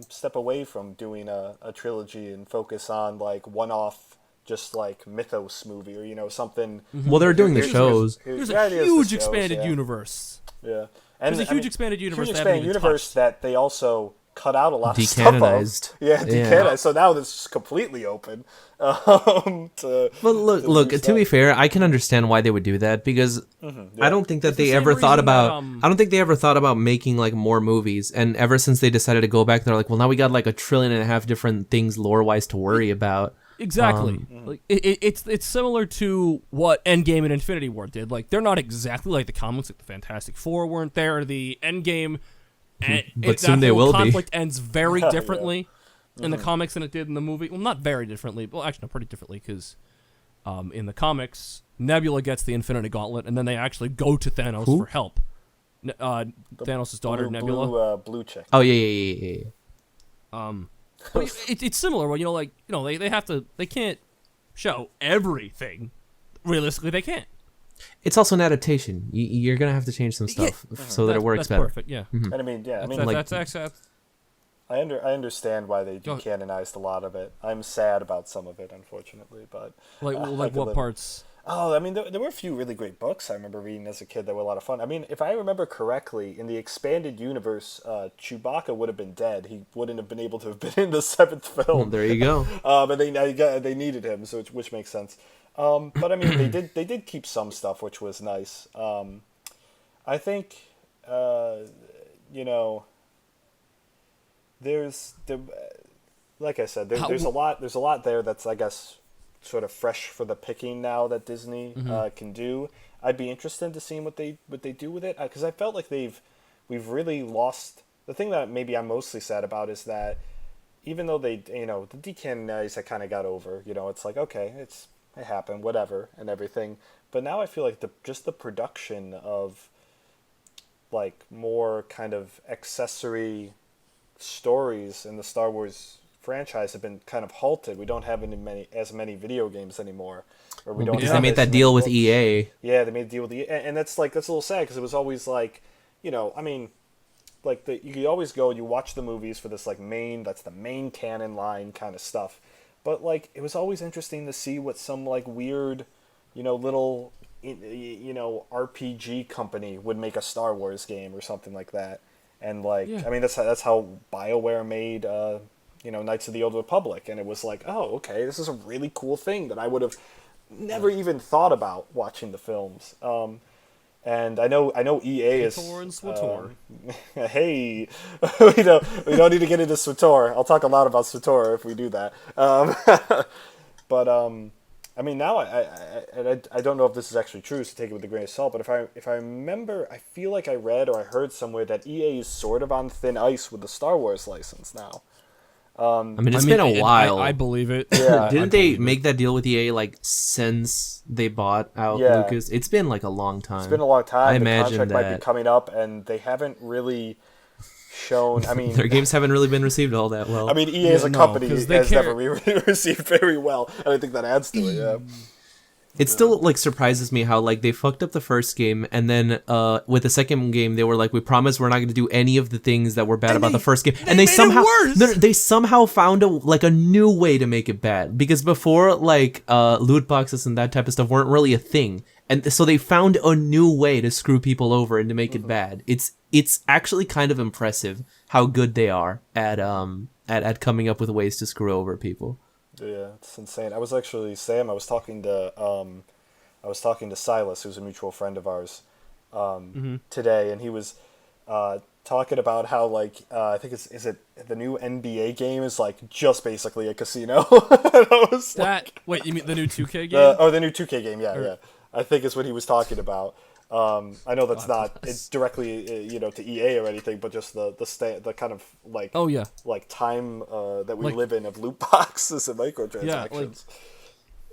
step away from doing a trilogy and focus on like one-off, just like mythos movie or something. well, they're doing the shows. There's the a idea is huge the shows, expanded yeah. universe. Yeah, and There's a huge expanded universe Huge they haven't expanded even universe touched. that they also cut out a lot of stuff. Decanonized. Yeah, decanonized. So now this is completely open. To But look. To be fair, I can understand why they would do that because I don't think that the they same ever thought reason that, about. I don't think they ever thought about making like more movies. And ever since they decided to go back, they're like, well, now we got like 1.5 trillion different things lore-wise to worry about. Exactly. Like it's similar to what Endgame and Infinity War did. Like they're not exactly like the comics. Like the Fantastic Four weren't there. The Endgame, But soon they will be. conflict ends very differently in the comics than it did in the movie. Well, not very differently. Well, actually, no, pretty differently because in the comics, Nebula gets the Infinity Gauntlet, and then they actually go to Thanos for help. Thanos' daughter, Nebula. blue chick. Oh yeah. But it's similar. Well, they have to. They can't show everything. Realistically, they can't. It's also an adaptation. You're gonna have to change some stuff so that it works that's better. Perfect. Yeah. And I mean, yeah, I mean, That's I understand why they decanonized a lot of it. I'm sad about some of it, unfortunately, but like what parts? Oh, I mean, there were a few really great books I remember reading as a kid that were a lot of fun. I mean, if I remember correctly, in the expanded universe, Chewbacca would have been dead. He wouldn't have been able to have been in the 7th film. Well, there you go. And they needed him, so which makes sense. But I mean, they did keep some stuff, which was nice. I think, like I said, there's a lot there that's, I guess, sort of fresh for the picking now that Disney can do. I'd be interested to see what they do with it, because I felt like we've really lost. The thing that maybe I'm mostly sad about is that even though the decanonized I kind of got over, it's like, okay, it happened, whatever, and everything. But now I feel like the production of like more kind of accessory stories in the Star Wars franchise have been kind of halted. We don't have as many video games anymore, or we don't. Because they made that deal with EA. Yeah, they made a deal with EA, and that's a little sad because it was always like, I mean, like you could always go and you watch the movies for this that's the main canon line kind of stuff, but like it was always interesting to see what some like weird, little, RPG company would make a Star Wars game or something like that, and like I mean that's how BioWare made. Knights of the Old Republic, and it was like, oh, okay, this is a really cool thing that I would have never even thought about watching the films. And I know EA is. Hey, we don't need to get into SWTOR. I'll talk a lot about SWTOR if we do that. But I mean, now I don't know if this is actually true, so take it with a grain of salt. But if I remember, I feel like I read or I heard somewhere that EA is sort of on thin ice with the Star Wars license now. It's been a while. I believe it. Yeah. Didn't they make that deal with EA like since they bought out Lucas? It's been like a long time. It's been a long time. I the imagine contract that might be coming up, and they haven't really shown. I mean, their games haven't really been received all that well. I mean, EA as a company has never really received very well, and I think that adds to it. Yeah. It still like surprises me how like they fucked up the first game, and then with the second game they were like, we promise we're not going to do any of the things that were bad about the first game, and they somehow found a new way to make it bad, because before like loot boxes and that type of stuff weren't really a thing, and so they found a new way to screw people over and to make it bad. It's actually kind of impressive how good they are at coming up with ways to screw over people. Yeah, it's insane. I was talking to Silas, who's a mutual friend of ours, today, and he was talking about how like I think is it the new NBA game is like just basically a casino. Wait, you mean the new 2K game? The new 2K game, yeah. I think is what he was talking about. I know that's not it's directly to EA or anything, but just the kind of like like time that we live in of loot boxes and microtransactions.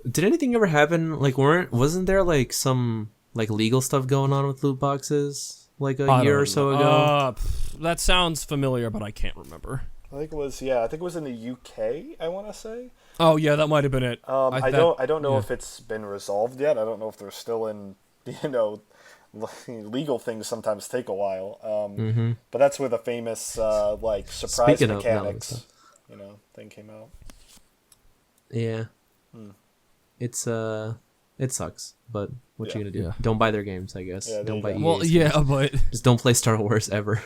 Did anything ever happen? Like, wasn't there like some like legal stuff going on with loot boxes like a year or so ago? That sounds familiar, but I can't remember. I think it was in the UK. I want to say. Oh yeah, that might have been it. I don't know if it's been resolved yet. I don't know if they're still in legal things sometimes take a while, but that's where the famous like surprise mechanics thing came out. Yeah. It's it sucks, but what you gonna do? Don't buy their games, I guess. Don't buy EA's games. But just don't play Star Wars ever.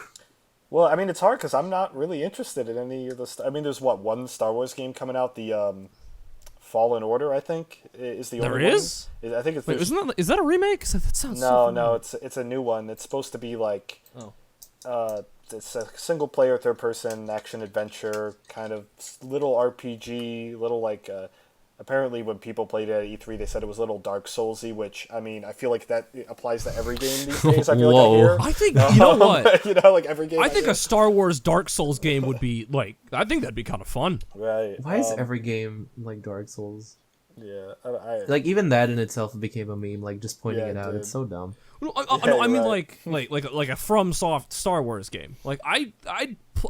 Well, I mean, it's hard because I'm not really interested in any of the. I mean, there's one Star Wars game coming out, the Fallen Order, I think, is the only one. There is? I think it's. Wait, is that a remake? That sounds no, it's a new one. It's supposed to be like. It's a single player, third person action adventure kind of little RPG, little like. Apparently, when people played it at E3, they said it was a little Dark Soulsy, which I mean, I feel like that applies to every game these days. I feel like I hear. I think you know what? Like every game. I think a Star Wars Dark Souls game would be like. I think that'd be kind of fun. Right. Why is every game like Dark Souls? Yeah. Like even that in itself became a meme. Like just pointing it out, it's so dumb. No, I mean like a FromSoft Star Wars game. Like you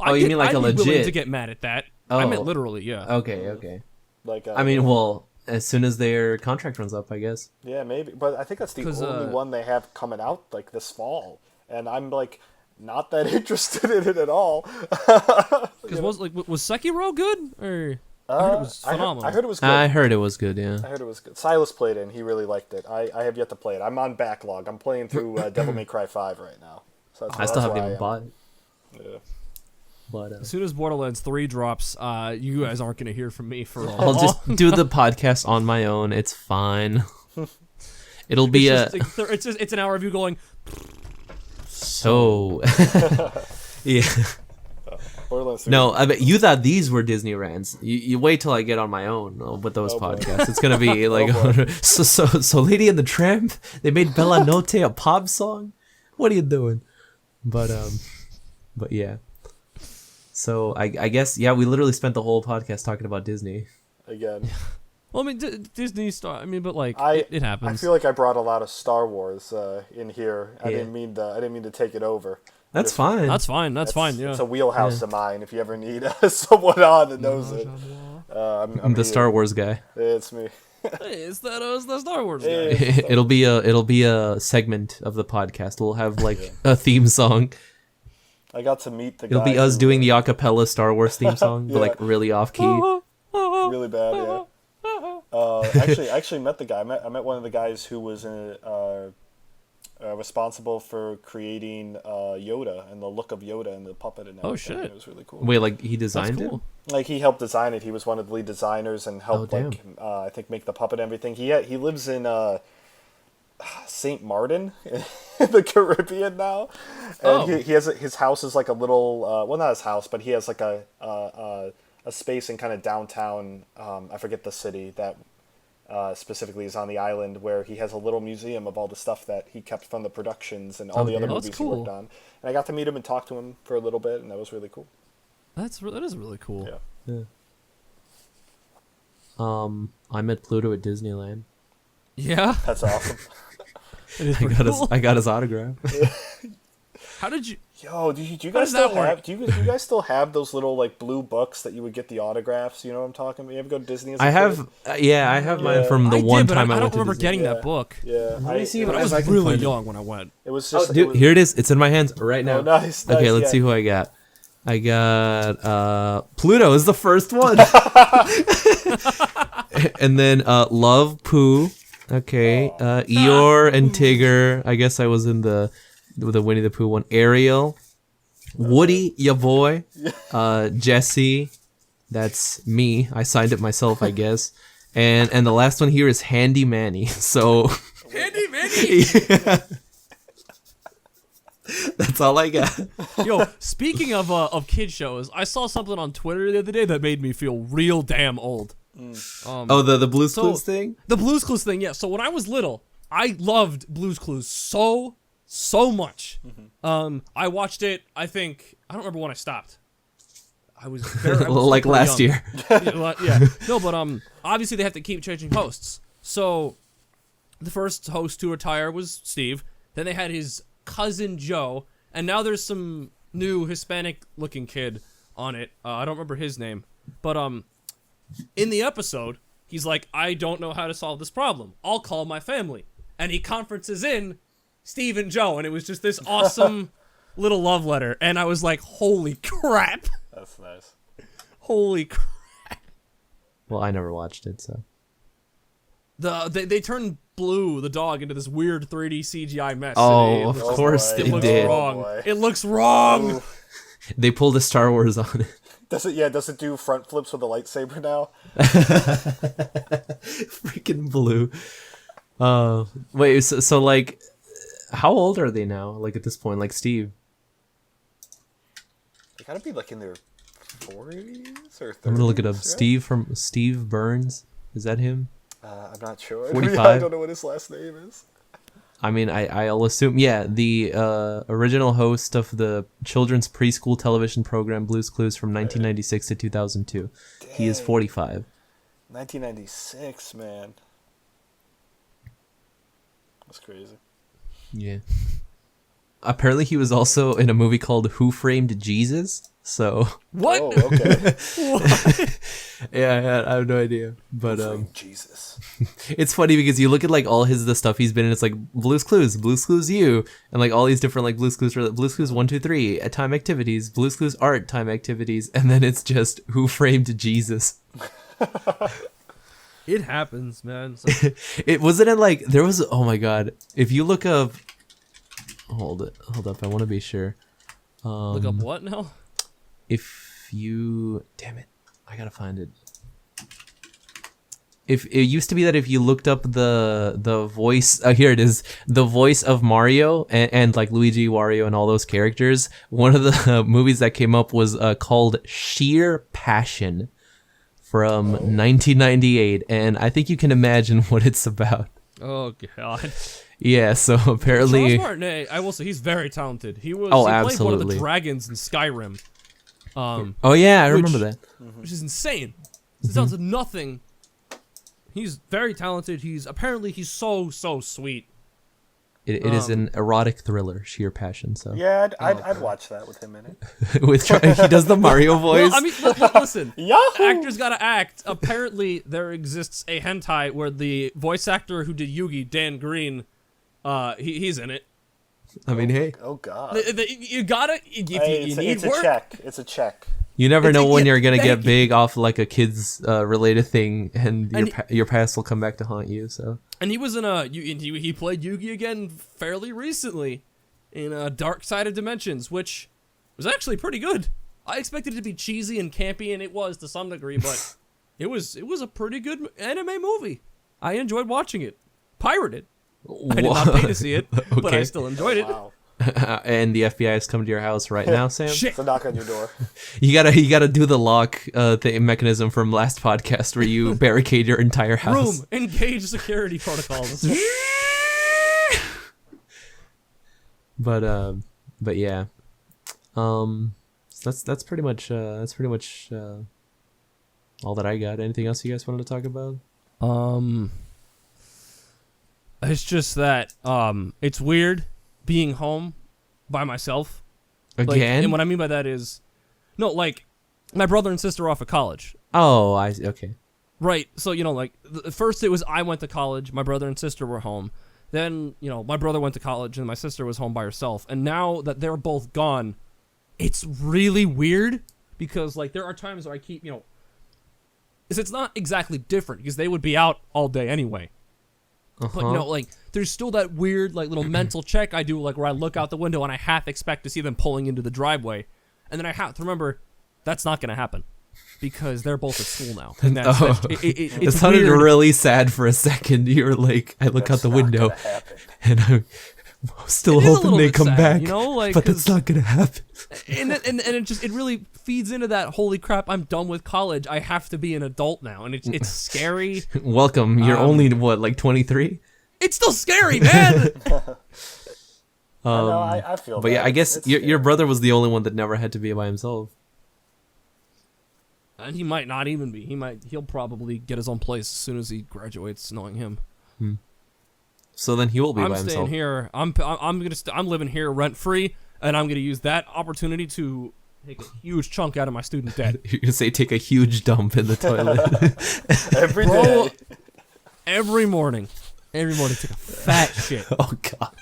mean like a legit? Willing to get mad at that? I meant literally, yeah. Okay. Like I mean, well, as soon as their contract runs up, I guess. Yeah, maybe. But I think that's the 'Cause, only one they have coming out like this fall, and I'm like not that interested in it at all. Because was Sekiro good or? I heard it was phenomenal. I heard it was good. I heard it was good. Yeah. I heard it was good. Silas played it, and he really liked it. I have yet to play it. I'm on backlog. I'm playing through Devil May Cry 5 right now. So I still haven't even bought it. Yeah. But As soon as Borderlands 3 drops, you guys aren't going to hear from me for a I'll just do the podcast on my own. It's fine. It'll be it's an hour of you going. So. Yeah. Borderlands 3. No, I bet you thought these were Disney rants. You wait till I get on my own with those podcasts. It's gonna be like, so Lady and the Tramp. They made Bella Notte a pop song. What are you doing? But yeah. So I guess we literally spent the whole podcast talking about Disney. Again. Well, I mean, Disney Star. I mean, but like, it happens. I feel like I brought a lot of Star Wars in here. I didn't mean to take it over. That's fine. That's fine. Yeah. It's a wheelhouse of mine. If you ever need someone on that knows it, I'm the Star Wars guy. It's me. Hey, it's the Star Wars guy. It'll be a segment of the podcast. We'll have like a theme song. I got to meet the guy. It'll be us doing the acapella Star Wars theme song, but like really off key. Really bad, yeah. I actually met the guy. I met one of the guys who was responsible for creating Yoda and the look of Yoda and the puppet and everything. Oh shit! It was really cool. Wait, like he designed it? Like he helped design it. He was one of the lead designers and helped I think make the puppet and everything. He lives in Saint Martin in the Caribbean now, and he has his house is like a little well, not his house, but he has like a space in kind of downtown. I forget the city that specifically is on the island, where he has a little museum of all the stuff that he kept from the productions and all the other movies he worked on. And I got to meet him and talk to him for a little bit, and that was really cool. That is really cool. Yeah. I met Pluto at Disneyland. Yeah. That's awesome. I got his autograph. How did you? Yo, do you guys still have? Do you guys still have those little like blue books that you would get the autographs? You know what I'm talking about? You ever go to Disney? I have mine from the one time I went to Disney. I don't remember getting that book. Yeah, but I was really young when I went. It was just. Here it is. It's in my hands right now. Oh, nice. Okay, let's see who I got. I got Pluto is the first one. And then Love Pooh. Okay. Eeyore and Tigger. I guess I was in the Winnie the Pooh one. Ariel. Woody, ya boy. Jesse. That's me. I signed it myself, I guess. And the last one here is Handy Manny. So Handy Manny. Yeah. That's all I got. Yo, speaking of kid shows, I saw something on Twitter the other day that made me feel real damn old. The Blue's Clues thing? The Blue's Clues thing, yeah. So when I was little, I loved Blue's Clues so much. Mm-hmm. I watched it, I don't remember when I stopped. I was like last young. year. Yeah. No, but obviously they have to keep changing hosts. So the first host to retire was Steve. Then they had his cousin Joe, and now there's some new Hispanic-looking kid on it. I don't remember his name, but in the episode, he's like, I don't know how to solve this problem. I'll call my family. And he conferences in Steve and Joe, and it was just this awesome little love letter. And I was like, holy crap. That's nice. Holy crap. Well, I never watched it, so. They turned Blue, the dog, into this weird 3D CGI mess. Oh, of course they did. It looks wrong. They pulled a Star Wars on it. Does it do front flips with a lightsaber now? Freaking Blue. Wait, so like, how old are they now? Like at this point, like Steve? They gotta be like in their 40s or 30s. I'm gonna look it up. Right? Steve Burns. Is that him? I'm not sure. 45? I don't know what his last name is. I mean, I'll assume, yeah, the original host of the children's preschool television program Blue's Clues from 1996 to 2002. Dang. He is 45. 1996, man. That's crazy. Yeah. apparently he was also in a movie called Who Framed Jesus. So What? Oh, okay. What? yeah, I have no idea. But Jesus. it's funny because you look at like all the stuff he's been in. It's like Blue's Clues U, and like all these different like Blue's Clues 1, 2, 3 time activities, Blue's Clues art time activities, and then it's just Who Framed Jesus. It happens, man. So, It wasn't it like there was. Oh my god! If you look up, hold up, I want to be sure. look up what now? If you, damn it, I gotta find it. If it used to be that if you looked up the voice, here it is, the voice of Mario and like Luigi, Wario, and all those characters. One of the movies that came up was called Sheer Passion from 1998, and I think you can imagine what it's about. Oh god. Yeah, so apparently, Charles Martinet, I will say he's very talented. He was Oh, he played one of absolutely. the dragons in Skyrim. oh yeah, I Which- remember that. Which is insane. It sounds like nothing. He's very talented. He's so sweet. It is an erotic thriller, Sheer Passion. So Yeah, I'd watch that with him in it. he does the Mario voice. Well, I mean, listen. Yahoo! Actors gotta act. Apparently, there exists a hentai where the voice actor who did Yugi, Dan Green, he's in it. I mean, hey, Oh God. You gotta. If Hey, you need it's a work. check. It's a check. you never It's know when you're gonna thank get you. big off like a kids related thing, and And your past will come back to haunt you. So And he was in he played Yugi again fairly recently in Dark Side of Dimensions, which was actually pretty good. I expected it to be cheesy and campy, and it was to some degree, but it was a pretty good anime movie. I enjoyed watching it. Pirated. I did not pay to see it, but I Okay. still enjoyed it. Wow. and the FBI is coming to your house right now, Sam. Shit. It's a knock on your door. You gotta do the lock the mechanism from last podcast where you barricade your entire house. Room. Engage security protocols. But yeah, so that's pretty much all that I got. Anything else you guys wanted to talk about? It's just that it's weird being home by myself. Like, Again? and what I mean by that is, no, like, my brother and sister are off at college. Oh, I see. Okay. Right. So, like, first it was I went to college, my brother and sister were home. Then, my brother went to college and my sister was home by herself. And now that they're both gone, it's really weird because, like, there are times where I keep, it's not exactly different because they would be out all day anyway. But, like, there's still that weird, like, little mental check I do, like, where I look out the window and I half expect to see them pulling into the driveway. And then I have to remember that's not going to happen because they're both at school now. And It it's sounded weird. really sad for a second. You were like, I look out the Not window gonna happen. and I'm still It is a hoping little they bit come sad, back, like, but that's 'cause- not gonna happen. and it really feeds into that, holy crap, I'm done with college. I have to be an adult now. And it's scary. Welcome. You're only what, like 23? It's still scary, man. No, I feel But yeah, that. I guess It's your fair. brother was the only one that never had to be by himself. And he might not even be. He'll probably get his own place as soon as he graduates, knowing him. So then he will be I'm by staying himself. here. I'm living here rent free, and I'm gonna use that opportunity to take a huge chunk out of my student debt. You're gonna say take a huge dump in the toilet. Every Bro, day. every morning take a fat shit. Oh god,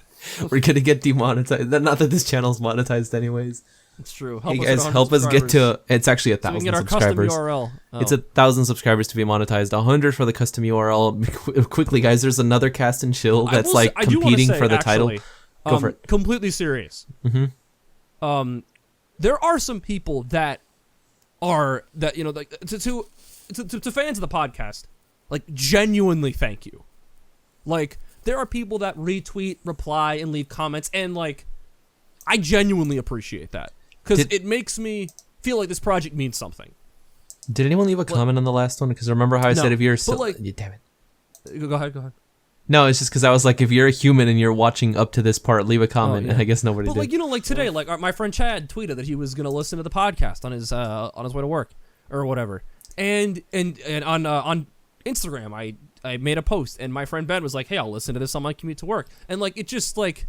we're gonna get demonetized. Not that this channel's monetized anyways. It's true. Hey guys, help us get to. It's actually so we 1,000 can get our custom subscribers. URL. Oh. It's 1,000 subscribers to be monetized. 100 for the custom URL. Quickly, guys, there's another Cast and Chill I that's will like say- I do wanna competing say, for the actually, title. Go for it. Completely serious. There are some people that are like to fans of the podcast, like, genuinely thank you. Like, there are people that retweet, reply, and leave comments, and, like, I genuinely appreciate that because Did- it makes me feel like this project means something. Did anyone leave a comment on the last one? Because remember how I No, said if you're but, still, like- Yeah, damn it. Go ahead. No, it's just because I was like, if you're a human and you're watching up to this part, leave a comment. yeah. And I guess nobody But did. like, like today, like my friend Chad tweeted that he was gonna listen to the podcast on his way to work or whatever, and on Instagram I made a post and my friend Ben was like, hey, I'll listen to this on my commute to work, and like it just like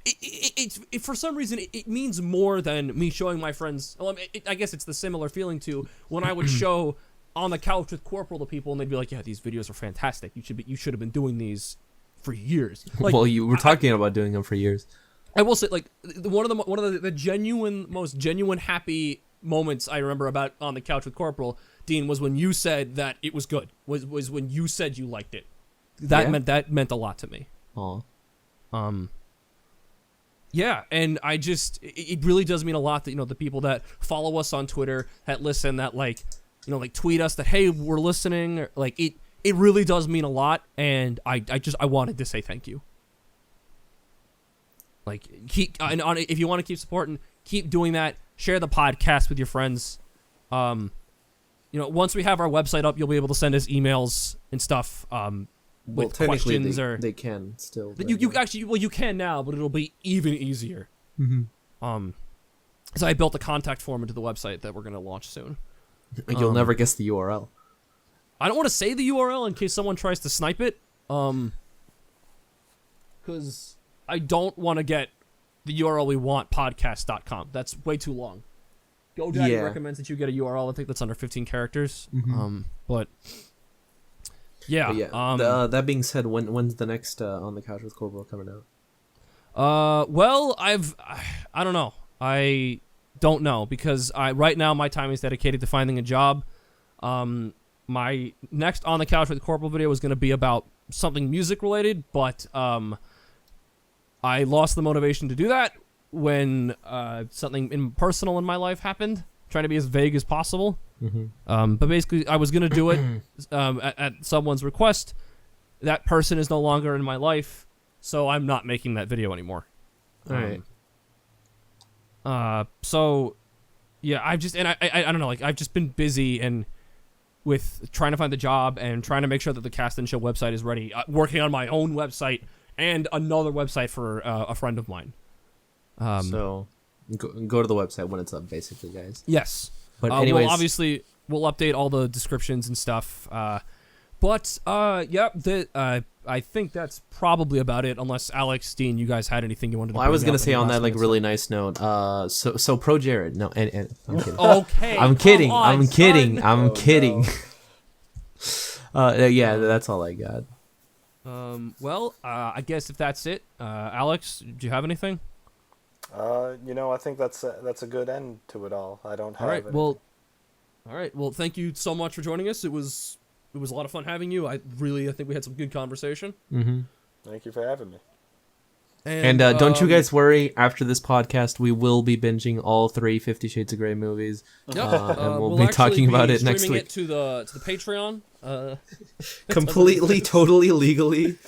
it for some reason it means more than me showing my friends. Well, I guess it's the similar feeling to when I would show On the Couch with Corporal to people, and they'd be like, "Yeah, these videos are fantastic. You should have been doing these for years." Like, well, you were talking about doing them for years. I will say, like, one of the most genuine happy moments I remember about On the Couch with Corporal, Dean, was when you said that it was good. Was when you said you liked it. That meant a lot to me. Aw. Yeah, and it really does mean a lot that, the people that follow us on Twitter, that listen, that like tweet us that, hey, we're listening, or, like, it really does mean a lot, and I wanted to say thank you. Like, if you want to keep supporting, keep doing that. Share the podcast with your friends. Once we have our website up, you'll be able to send us emails and stuff. With questions, they can still. You can now, but it'll be even easier. Mm-hmm. So I built a contact form into the website that we're gonna launch soon. You'll never guess the URL. I don't want to say the URL in case someone tries to snipe it. Because I don't want to get the URL we want, podcast.com. That's way too long. GoDaddy recommends that you get a URL. I think that's under 15 characters. Mm-hmm. But yeah. That being said, when's the next On the Couch with Corporal coming out? Well, I don't know. I don't know because right now my time is dedicated to finding a job. My next On the Couch with Corporal video was going to be about something music related, but I lost the motivation to do that when something personal in my life happened. Trying to be as vague as possible. Mm-hmm. But basically, I was going to do it at someone's request. That person is no longer in my life, so I'm not making that video anymore. All right. So, yeah, I don't know, like, I've just been busy and with trying to find the job and trying to make sure that the Cast and Chill website is ready, working on my own website and another website for a friend of mine. So go to the website when it's up, basically, guys. Yes. But anyways, we'll update all the descriptions and stuff. I think that's probably about it. Unless Alex, Dean, you guys had anything you wanted to. Well, I was gonna say on that really nice note. So pro Jared. No, and I'm kidding. Okay. I'm kidding. I'm kidding. Son. I'm kidding. Yeah, that's all I got. I guess if that's it, Alex, do you have anything? I think that's a good end to it all. I don't have it. All right. Well, thank you so much for joining us. It was a lot of fun having you. I think we had some good conversation. Mm-hmm. Thank you for having me. And don't you guys worry. After this podcast, we will be binging all 3 50 Shades of Grey movies. Yep. And we'll be talking about it next week. It to the Patreon. Completely, totally, legally.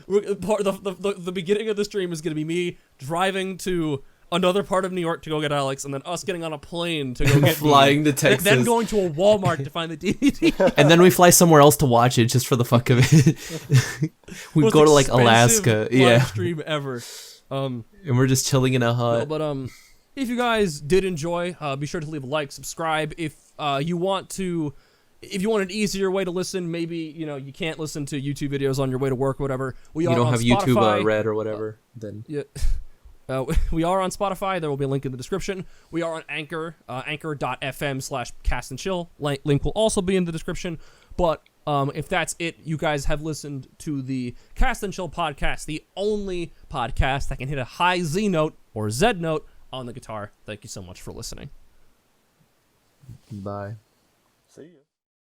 The beginning of the stream is going to be me driving to another part of New York to go get Alex, and then us getting on a plane to go get flying to Texas, then going to a Walmart to find the DVD, and then we fly somewhere else to watch it just for the fuck of it. We go to like Alaska, live stream ever, and we're just chilling in a hut. No, but if you guys did enjoy, be sure to leave a like, subscribe. If you want an easier way to listen, maybe you can't listen to YouTube videos on your way to work or whatever. You don't have Spotify. YouTube Red or whatever. Then yeah. We are on Spotify. There will be a link in the description. We are on Anchor, anchor.fm/castandchill. Link will also be in the description. But if that's it, you guys have listened to the Cast and Chill podcast, the only podcast that can hit a high Z note or Z note on the guitar. Thank you so much for listening. Bye. See you.